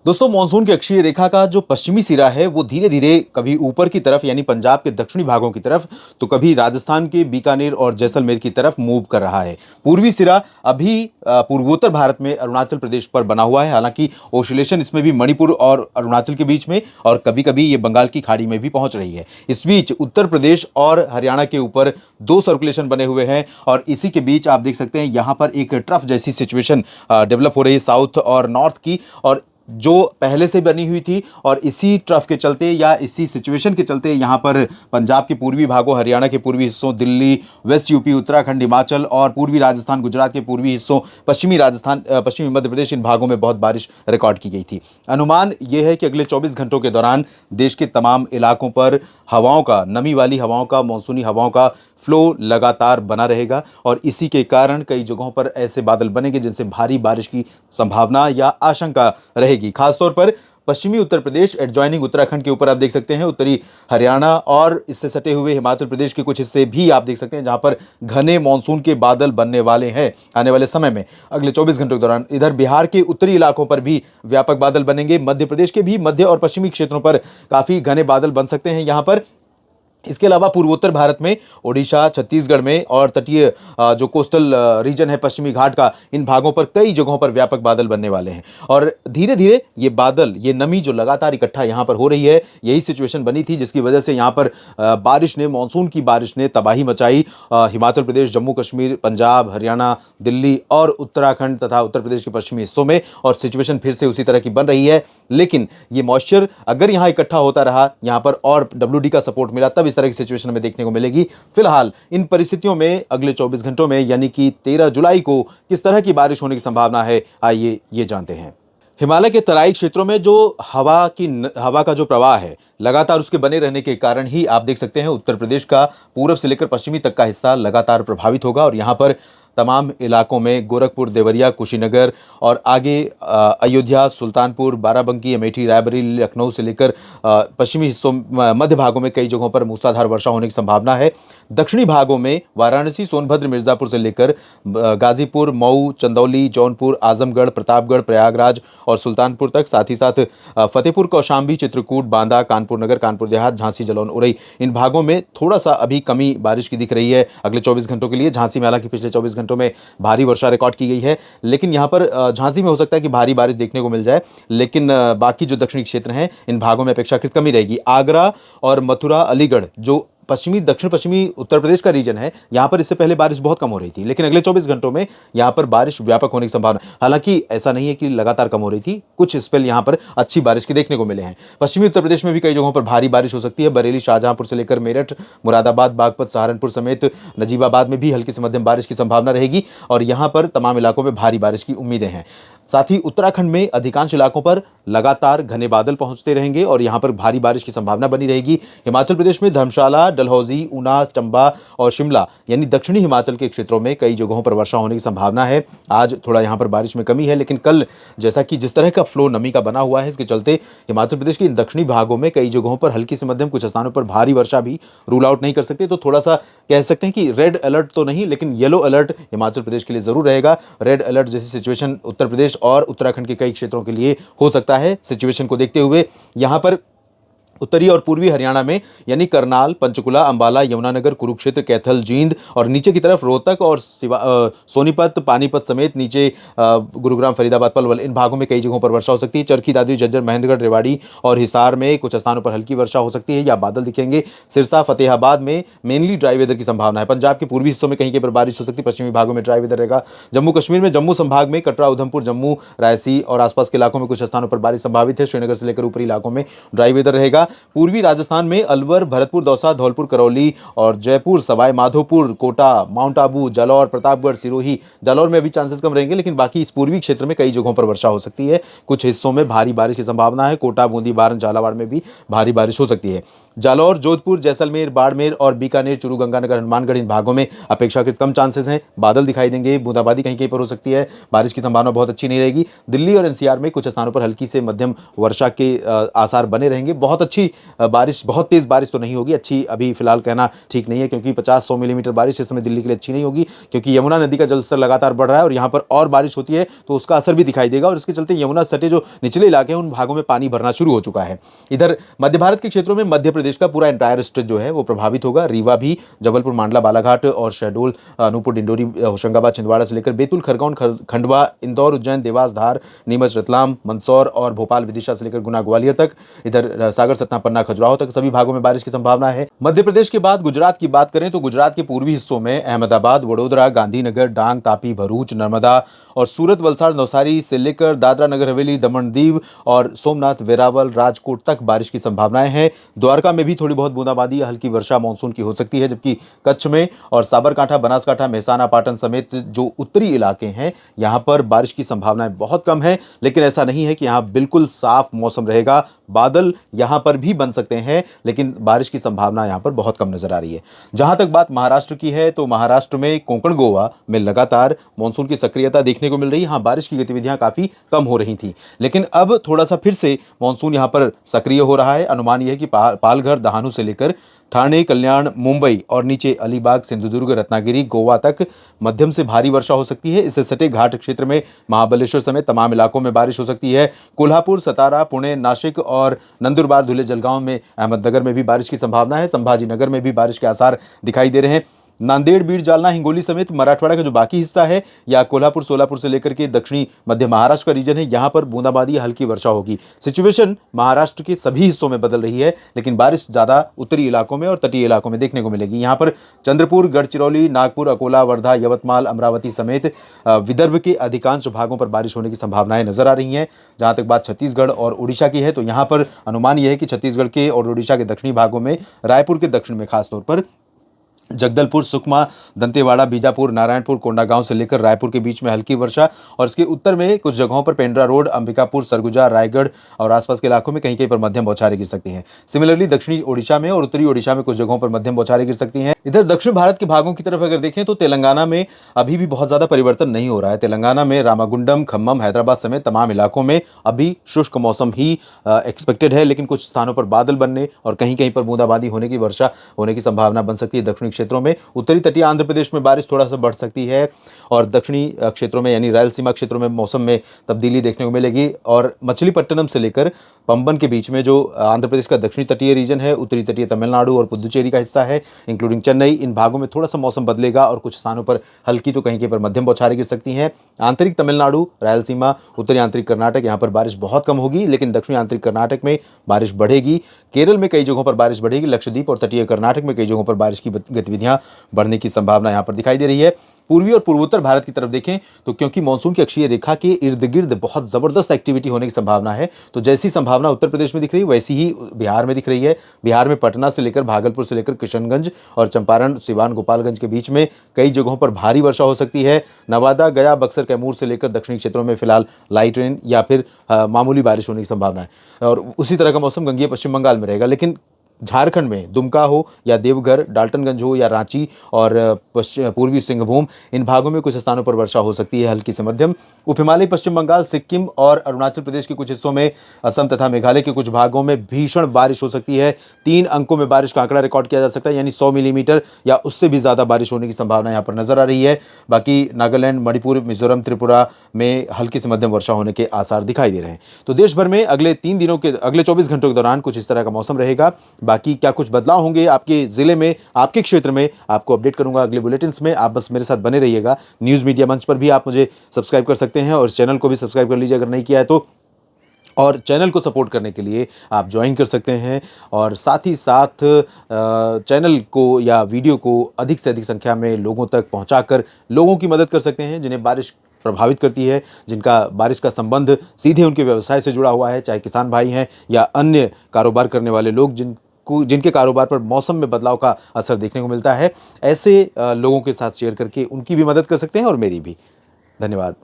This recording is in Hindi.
दोस्तों मानसून की अक्षीय रेखा का जो पश्चिमी सिरा है वो धीरे धीरे कभी ऊपर की तरफ यानी पंजाब के दक्षिणी भागों की तरफ तो कभी राजस्थान के बीकानेर और जैसलमेर की तरफ मूव कर रहा है। पूर्वी सिरा अभी पूर्वोत्तर भारत में अरुणाचल प्रदेश पर बना हुआ है। हालांकि ओसिलेशन इसमें भी मणिपुर और अरुणाचल के बीच में और कभी कभी ये बंगाल की खाड़ी में भी पहुंच रही है। इस बीच उत्तर प्रदेश और हरियाणा के ऊपर दो सर्कुलेशन बने हुए हैं और इसी के बीच आप देख सकते हैं यहाँ पर एक ट्रफ जैसी सिचुएशन डेवलप हो रही है साउथ और नॉर्थ की, और जो पहले से बनी हुई थी और इसी ट्रफ के चलते या इसी सिचुएशन के चलते यहाँ पर पंजाब के पूर्वी भागों, हरियाणा के पूर्वी हिस्सों, दिल्ली, वेस्ट यूपी, उत्तराखंड, हिमाचल और पूर्वी राजस्थान, गुजरात के पूर्वी हिस्सों, पश्चिमी राजस्थान, पश्चिमी मध्य प्रदेश, इन भागों में बहुत बारिश रिकॉर्ड की गई थी। अनुमान यह है कि अगले 24 घंटों के दौरान देश के तमाम इलाकों पर हवाओं का, नमी वाली हवाओं का, मानसूनी हवाओं का फ्लो लगातार बना रहेगा और इसी के कारण कई जगहों पर ऐसे बादल बनेंगे जिनसे भारी बारिश की संभावना या आशंका रहेगी। खासतौर पर पश्चिमी उत्तर प्रदेश, एडजॉइनिंग उत्तराखंड के ऊपर आप देख सकते हैं, उत्तरी हरियाणा और इससे सटे हुए हिमाचल प्रदेश के कुछ हिस्से भी आप देख सकते हैं जहां पर घने मानसून के बादल बनने वाले हैं आने वाले समय में। अगले 24 घंटों के दौरान इधर बिहार के उत्तरी इलाकों पर भी व्यापक बादल बनेंगे। मध्य प्रदेश के भी मध्य और पश्चिमी क्षेत्रों पर काफी घने बादल बन सकते हैं यहां पर। इसके अलावा पूर्वोत्तर भारत में ओडिशा, छत्तीसगढ़ में और तटीय जो कोस्टल रीजन है पश्चिमी घाट का, इन भागों पर कई जगहों पर व्यापक बादल बनने वाले हैं और धीरे धीरे ये बादल, ये नमी जो लगातार इकट्ठा यहाँ पर हो रही है, यही सिचुएशन बनी थी जिसकी वजह से यहाँ पर बारिश ने, मानसून की बारिश ने तबाही मचाई। हिमाचल प्रदेश, जम्मू कश्मीर, पंजाब, हरियाणा, दिल्ली और उत्तराखंड तथा उत्तर प्रदेश के पश्चिमी हिस्सों में, और सिचुएशन फिर से उसी तरह की बन रही है। लेकिन ये मॉइस्चर अगर यहाँ इकट्ठा होता रहा यहाँ पर और WD का सपोर्ट मिला, तब इस तरह की सिचुएशन हमें देखने को मिलेगी। फिलहाल इन परिस्थितियों में अगले 24 घंटों में यानी कि 13 जुलाई को किस तरह की बारिश होने की संभावना है, आइए ये जानते हैं। हिमालय के तराई क्षेत्रों में जो हवा का जो प्रवाह है लगातार उसके बने रहने के कारण ही आप देख सकते हैं उत्तर प्रदेश का पूरब से लेकर पश्चिमी तक का हिस्सा लगातार प्रभावित होगा और यहाँ पर तमाम इलाकों में गोरखपुर, देवरिया, कुशीनगर और आगे अयोध्या, सुल्तानपुर, बाराबंकी, अमेठी, रायबरेली, लखनऊ से लेकर पश्चिमी हिस्सों, मध्य भागों में कई जगहों पर मूसलाधार वर्षा होने की संभावना है। दक्षिणी भागों में वाराणसी, सोनभद्र, मिर्जापुर से लेकर गाजीपुर, मऊ, चंदौली, जौनपुर, आजमगढ़, प्रतापगढ़, प्रयागराज और सुल्तानपुर तक, साथ ही साथ फतेहपुर, कौशाम्बी, चित्रकूट, बांदा, कानपुर नगर, कानपुर देहात, झांसी, जालौन, उरई, इन भागों में थोड़ा सा अभी कमी बारिश की दिख रही है अगले 24 घंटों के लिए। झांसी में हालांकि पिछले 24 घंटों में भारी वर्षा रिकॉर्ड की गई है, लेकिन यहां पर झांसी में हो सकता है कि भारी बारिश देखने को मिल जाए, लेकिन बाकी जो दक्षिणी क्षेत्र हैं इन भागों में अपेक्षाकृत कमी रहेगी। आगरा और मथुरा, अलीगढ़ जो पश्चिमी, दक्षिण पश्चिमी उत्तर प्रदेश का रीजन है, यहां पर इससे पहले बारिश बहुत कम हो रही थी, लेकिन अगले 24 घंटों में यहां पर बारिश व्यापक होने की संभावना। हालांकि ऐसा नहीं है कि लगातार कम हो रही थी, कुछ स्पेल यहां पर अच्छी बारिश के देखने को मिले हैं। पश्चिमी उत्तर प्रदेश में भी कई जगहों पर भारी बारिश हो सकती है। बरेली, शाहजहांपुर से लेकर मेरठ, मुरादाबाद, बागपत, सहारनपुर समेत नजीबाबाद में भी हल्की से मध्यम बारिश की संभावना रहेगी और यहां पर तमाम इलाकों में भारी बारिश की उम्मीदें हैं। साथ ही उत्तराखंड में अधिकांश इलाकों पर लगातार घने बादल पहुंचते रहेंगे और यहां पर भारी बारिश की संभावना बनी रहेगी। हिमाचल प्रदेश में धर्मशाला, डलहौजी, ऊना, चंबा और शिमला यानी दक्षिणी हिमाचल के क्षेत्रों में कई जगहों पर वर्षा होने की संभावना है। आज थोड़ा यहां पर बारिश में कमी है, लेकिन कल जैसा कि जिस तरह का फ्लो नमी का बना हुआ है, इसके चलते हिमाचल प्रदेश के इन दक्षिणी भागों में कई जगहों पर हल्की से मध्यम, कुछ स्थानों पर भारी वर्षा भी रूल आउट नहीं कर सकते। तो थोड़ा सा कह सकते हैं कि रेड अलर्ट तो नहीं, लेकिन येलो अलर्ट हिमाचल प्रदेश के लिए जरूर रहेगा। रेड अलर्ट जैसी सिचुएशन उत्तर प्रदेश और उत्तराखंड के कई क्षेत्रों के लिए हो सकता है। सिचुएशन को देखते हुए यहां पर उत्तरी और पूर्वी हरियाणा में यानी करनाल, पंचकुला, अंबाला, यमुनानगर, कुरुक्षेत्र, कैथल, जींद और नीचे की तरफ रोहतक और सोनीपत, पानीपत समेत नीचे गुरुग्राम, फरीदाबाद, पलवल, इन भागों में कई जगहों पर वर्षा हो सकती है। चरखी दादरी, झज्जर, महेंद्रगढ़, रेवाड़ी और हिसार में कुछ स्थानों पर हल्की वर्षा हो सकती है या बादल दिखेंगे। सिरसा, फतेहाबाद में मेनली ड्राई वेदर की संभावना है। पंजाब के पूर्वी हिस्सों में कहीं पर बारिश हो सकती है, पश्चिमी भागों में ड्राई वेदर रहेगा। जम्मू कश्मीर में जम्मू संभाग में कटरा, उधमपुर, जम्मू, रायसी और आसपास के इलाकों में कुछ स्थानों पर बारिश संभावित है। श्रीनगर से लेकर ऊपरी इलाकों में ड्राई वेदर रहेगा। पूर्वी राजस्थान में अलवर, भरतपुर, दौसा, धौलपुर, करौली और जयपुर, सवाई माधोपुर, कोटा, माउंट आबू, जालौर, प्रतापगढ़, सिरोही, जालौर में अभी चांसेस कम रहेंगे, लेकिन बाकी इस पूर्वी क्षेत्र में कई जगहों पर वर्षा हो सकती है। कुछ हिस्सों में भारी बारिश की संभावना है। कोटा, बूंदी, बारन, झालावाड़ में भी भारी बारिश हो सकती है। जालौर, जोधपुर, जैसलमेर, बाड़मेर और बीकानेर, चूरू, गंगानगर, हनुमानगढ़ इन भागों में अपेक्षाकृत कम चांसेस हैं। बादल दिखाई देंगे, बूंदाबांदी कहीं कहीं पर हो सकती है, बारिश की संभावना बहुत अच्छी नहीं रहेगी। दिल्ली और एनसीआर में कुछ स्थानों पर हल्की से मध्यम वर्षा के आसार बने रहेंगे। बहुत अच्छी बारिश, बहुत तेज बारिश तो नहीं होगी, अच्छी अभी फिलहाल कहना ठीक नहीं है, क्योंकि 50-100 मिलीमीटर बारिश इस समय दिल्ली के लिए अच्छी नहीं होगी, क्योंकि यमुना नदी का जलस्तर लगातार बढ़ रहा है और यहाँ पर और बारिश होती है तो उसका असर भी दिखाई देगा और इसके चलते यमुना सटे जो निचले इलाके हैं उन भागों में पानी भरना शुरू हो चुका है। इधर मध्य भारत के क्षेत्रों में मध्य प्रदेश का पूरा एंटायर स्ट्रेच जो है वो प्रभावित होगा। रीवा भी, जबलपुर, मांडला, बालाघाट और शहडोल, अनूपपुर, डिंडोरी, होशंगाबाद, छिंदवाड़ा से लेकर बैतूल, खरगोन, खंडवा, इंदौर, उज्जैन, देवास, धार, नीमच, रतलाम, मंदसौर और भोपाल, विदिशा से लेकर गुना, ग्वालियर तक, इधर सागर, सतना, पन्ना, खजुराहो तक सभी भागों में बारिश की संभावना है। मध्य प्रदेश के बाद गुजरात की बात करें तो गुजरात के पूर्वी हिस्सों में अहमदाबाद, वडोदरा, गांधीनगर, डांग, तापी, भरूच, नर्मदा और सूरत, वलसाड़, नवसारी से लेकर दादरा नगर हवेली, दमन दीव और सोमनाथ, वेरावल, राजकोट तक बारिश की संभावनाएं हैं। द्वारका में भी थोड़ी बहुत बूंदाबांदी, हल्की वर्षा मानसून की हो सकती है, जबकि कच्छ में और साबरकांठा, बनासकांठा, मेहसाना, पाटन समेत जो उत्तरी इलाके हैं यहां पर बारिश की संभावनाएं बहुत कम है। लेकिन ऐसा नहीं है कि यहां बिल्कुल साफ मौसम रहेगा, बादल यहां पर भी बन सकते हैं, लेकिन बारिश की संभावना यहां पर बहुत कम नजर आ रही है। जहां तक बात महाराष्ट्र की है तो महाराष्ट्र में कोंकण, गोवा में लगातार मानसून की सक्रियता देखने को मिल रही है। यहां बारिश की गतिविधियां काफी कम हो रही थी, लेकिन अब थोड़ा सा फिर से मानसून यहां पर सक्रिय हो रहा है। अनुमान यह है कि पालघर, दहानू से लेकर ठाणे, कल्याण, मुंबई और नीचे अलीबाग, सिंधुदुर्ग, रत्नागिरी, गोवा तक मध्यम से भारी वर्षा हो सकती है। इससे सटे घाट क्षेत्र में महाबलेश्वर समेत तमाम इलाकों में बारिश हो सकती है। कोल्हापुर, सतारा, पुणे, नासिक और नंदुरबार, धुले, जलगांव में, अहमदनगर में भी बारिश की संभावना है। संभाजी नगर में भी बारिश के आसार दिखाई दे रहे हैं। नांदेड़, बीड, जालना, हिंगोली समेत मराठवाड़ा का जो बाकी हिस्सा है या कोल्हापुर, सोलापुर से लेकर के दक्षिणी मध्य महाराष्ट्र का रीजन है, यहां पर बूंदाबांदी, हल्की वर्षा होगी। सिचुएशन महाराष्ट्र के सभी हिस्सों में बदल रही है, लेकिन बारिश ज्यादा उत्तरी इलाकों में और तटीय इलाकों में देखने को मिलेगी। यहां पर चंद्रपुर, गढ़चिरौली, नागपुर, अकोला, वर्धा, यवतमाल, अमरावती समेत विदर्भ के अधिकांश भागों पर बारिश होने की संभावनाएं नजर आ रही हैं। जहां तक बात छत्तीसगढ़ और उड़ीसा की है तो यहां पर अनुमान यह है कि छत्तीसगढ़ के और उड़ीसा के दक्षिणी भागों में, रायपुर के दक्षिण में खासतौर पर जगदलपुर, सुकमा, दंतेवाड़ा, बीजापुर, नारायणपुर, कोंडागांव से लेकर रायपुर के बीच में हल्की वर्षा और इसके उत्तर में कुछ जगहों पर पेंड्रा रोड, अंबिकापुर, सरगुजा, रायगढ़ और आसपास के इलाकों में कहीं कहीं पर मध्यम बौछारें गिर सकती हैं। सिमिलरली दक्षिणी ओडिशा में और उत्तरी ओडिशा में कुछ जगहों पर मध्यम बौछारें गिर सकती हैं। इधर दक्षिण भारत के भागों की तरफ अगर देखें तो तेलंगाना में अभी भी बहुत ज्यादा परिवर्तन नहीं हो रहा है। तेलंगाना में रामागुंडम, खम्मम, हैदराबाद समेत तमाम इलाकों में अभी शुष्क मौसम ही एक्सपेक्टेड है, लेकिन कुछ स्थानों पर बादल बनने और कहीं कहीं पर बूंदाबांदी होने की, वर्षा होने की संभावना बन सकती है। दक्षिणी क्षेत्रों में, उत्तरी तटीय आंध्र प्रदेश में बारिश थोड़ा सा बढ़ सकती है और दक्षिणी क्षेत्रों में यानी रायलसीमा क्षेत्रों में मौसम में तब्दीली देखने को मिलेगी। और मछलीपट्टनम से लेकर पंबन के बीच में जो आंध्र प्रदेश का दक्षिणी तटीय रीजन है, उत्तरी तटीय तमिलनाडु और पुदुचेरी का हिस्सा है, इंक्लूडिंग चेन्नई, इन भागों में थोड़ा सा मौसम बदलेगा और कुछ स्थानों पर हल्की तो कहीं कहीं पर मध्यम बौछारें गिर सकती हैं। आंतरिक तमिलनाडु, रायलसीमा, उत्तरी आंतरिक कर्नाटक, यहाँ पर बारिश बहुत कम होगी, लेकिन दक्षिणी आंतरिक कर्नाटक में बारिश बढ़ेगी। केरल में कई जगहों पर बारिश बढ़ेगी। लक्षद्वीप और तटीय कर्नाटक में कई जगहों पर बारिश की गतिविधियां बढ़ने की संभावना यहां पर दिखाई दे रही है। पूर्वी और पूर्वोत्तर भारत की तरफ देखें तो क्योंकि मानसून की अक्षीय रेखा के इर्द गिर्द बहुत जबरदस्त एक्टिविटी होने की संभावना है, तो जैसी संभावना उत्तर प्रदेश में दिख रही है वैसी ही बिहार में दिख रही है। बिहार में पटना से लेकर भागलपुर से लेकर किशनगंज और चंपारण, सिवान, गोपालगंज के बीच में कई जगहों पर भारी वर्षा हो सकती है। नवादा, गया, बक्सर, कैमूर से लेकर दक्षिणी क्षेत्रों में फिलहाल लाइट रेन या फिर मामूली बारिश होने की संभावना है और उसी तरह का मौसम गंगेय पश्चिम बंगाल में रहेगा। लेकिन झारखंड में दुमका हो या देवघर, डाल्टनगंज हो या रांची और पूर्वी सिंहभूम, इन भागों में कुछ स्थानों पर वर्षा हो सकती है, हल्की से मध्यम। उप हिमालय पश्चिम बंगाल, सिक्किम और अरुणाचल प्रदेश के कुछ हिस्सों में, असम तथा मेघालय के कुछ भागों में भीषण बारिश हो सकती है। 3 अंकों में बारिश का आंकड़ा रिकॉर्ड किया जा सकता है, यानी 100 मिलीमीटर या उससे भी ज्यादा बारिश होने की संभावना यहाँ पर नजर आ रही है। बाकी नागालैंड, मणिपुर, मिजोरम, त्रिपुरा में हल्की से मध्यम वर्षा होने के आसार दिखाई दे रहे हैं। तो देश भर में अगले 24 घंटों के दौरान कुछ इस तरह का मौसम रहेगा। बाकी क्या कुछ बदलाव होंगे आपके जिले में, आपके क्षेत्र में, आपको अपडेट करूंगा अगले बुलेटिन्स में। आप बस मेरे साथ बने रहिएगा। न्यूज मीडिया मंच पर भी आप मुझे सब्सक्राइब कर सकते हैं और चैनल को भी सब्सक्राइब कर लीजिए अगर नहीं किया है तो। और चैनल को सपोर्ट करने के लिए आप ज्वाइन कर सकते हैं और साथ ही साथ चैनल को या वीडियो को अधिक से अधिक संख्या में लोगों तक पहुंचाकर लोगों की मदद कर सकते हैं जिन्हें बारिश प्रभावित करती है, जिनका बारिश का संबंध सीधे उनके व्यवसाय से जुड़ा हुआ है, चाहे किसान भाई हैं या अन्य कारोबार करने वाले लोग जिनके कारोबार पर मौसम में बदलाव का असर देखने को मिलता है। ऐसे लोगों के साथ शेयर करके उनकी भी मदद कर सकते हैं और मेरी भी। धन्यवाद।